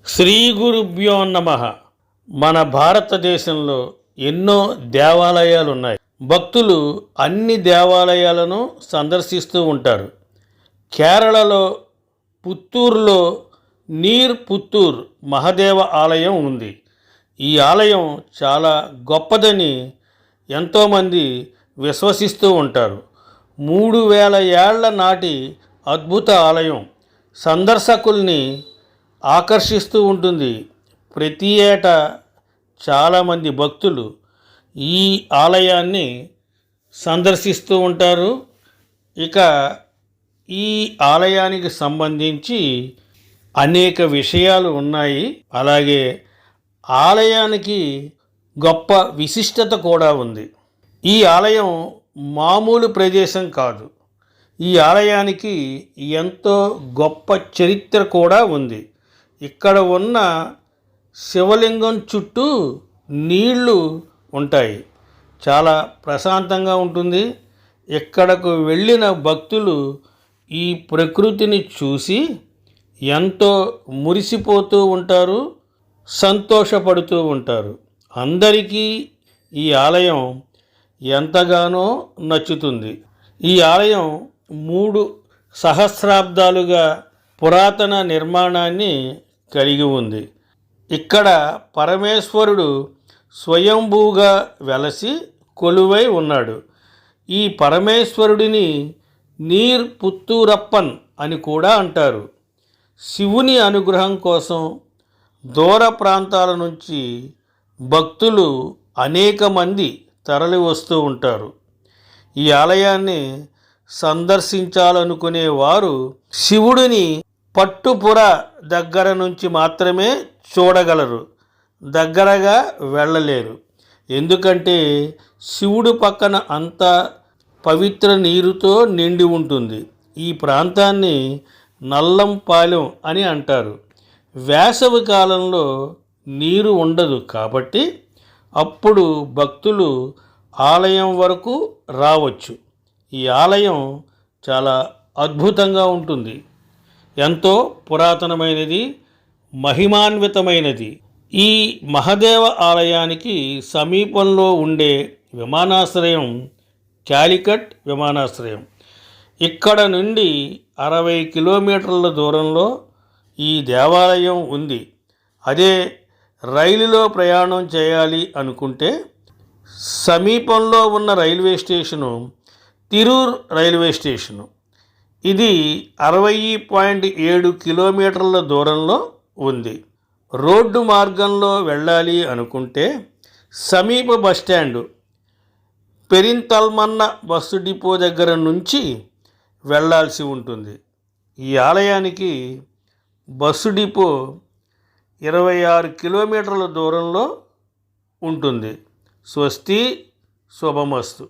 శ్రీ గురుభ్యో నమః. మన భారతదేశంలో ఎన్నో దేవాలయాలు ఉన్నాయి. భక్తులు అన్ని దేవాలయాలను సందర్శిస్తూ ఉంటారు. కేరళలో పుత్తూరులో నీర్ పుత్తూర్ మహాదేవ ఆలయం ఉంది. ఈ ఆలయం చాలా గొప్పదని ఎంతోమంది విశ్వసిస్తూ ఉంటారు. 3000 ఏళ్ల నాటి అద్భుత ఆలయం సందర్శకుల్ని ఆకర్షిస్తూ ఉంటుంది. ప్రతి ఏటా చాలామంది భక్తులు ఈ ఆలయాన్ని సందర్శిస్తూ ఉంటారు. ఇక ఈ ఆలయానికి సంబంధించి అనేక విషయాలు ఉన్నాయి. అలాగే ఆలయానికి గొప్ప విశిష్టత కూడా ఉంది. ఈ ఆలయం మామూలు ప్రదేశం కాదు. ఈ ఆలయానికి ఎంతో గొప్ప చరిత్ర కూడా ఉంది. ఇక్కడ ఉన్న శివలింగం చుట్టూ నీళ్లు ఉంటాయి. చాలా ప్రశాంతంగా ఉంటుంది. ఇక్కడకు వెళ్ళిన భక్తులు ఈ ప్రకృతిని చూసి ఎంతో మురిసిపోతూ ఉంటారు, సంతోషపడుతూ ఉంటారు. అందరికీ ఈ ఆలయం ఎంతగానో నచ్చుతుంది. ఈ ఆలయం 3 సహస్రాబ్దాలుగా పురాతన నిర్మాణాన్ని కలిగి ఉంది. ఇక్కడ పరమేశ్వరుడు స్వయంభూగా వెలసి కొలువై ఉన్నాడు. ఈ పరమేశ్వరుడిని నీర్ పుత్తూరప్పన్ అని కూడా అంటారు. శివుని అనుగ్రహం కోసం దూర ప్రాంతాల నుంచి భక్తులు అనేక మంది తరలి వస్తూ ఉంటారు. ఈ ఆలయాన్ని సందర్శించాలనుకునే వారు శివుడిని పట్టుపుర దగ్గర నుంచి మాత్రమే చూడగలరు. దగ్గరగా వెళ్ళలేరు. ఎందుకంటే శివుడు పక్కన అంతా పవిత్ర నీరుతో నిండి ఉంటుంది. ఈ ప్రాంతాన్ని నల్లంపాలెం అని అంటారు. వేసవి కాలంలో నీరు ఉండదు కాబట్టి అప్పుడు భక్తులు ఆలయం వరకు రావచ్చు. ఈ ఆలయం చాలా అద్భుతంగా ఉంటుంది. ఎంతో పురాతనమైనది, మహిమాన్వితమైనది. ఈ మహాదేవ ఆలయానికి సమీపంలో ఉండే విమానాశ్రయం కాలికట్ విమానాశ్రయం. ఇక్కడ నుండి 60 కిలోమీటర్ల దూరంలో ఈ దేవాలయం ఉంది. అదే రైలులో ప్రయాణం చేయాలి అనుకుంటే సమీపంలో ఉన్న railway station Tirur railway station. ఇది 60.7 కిలోమీటర్ల దూరంలో ఉంది. రోడ్డు మార్గంలో వెళ్ళాలి అనుకుంటే సమీప బస్టాండు పెరింతల్మన్న బస్సు డిపో దగ్గర నుంచి వెళ్ళాల్సి ఉంటుంది. ఈ ఆలయానికి బస్సు డిపో 26 కిలోమీటర్ల దూరంలో ఉంటుంది. స్వస్తి శుభమస్తు.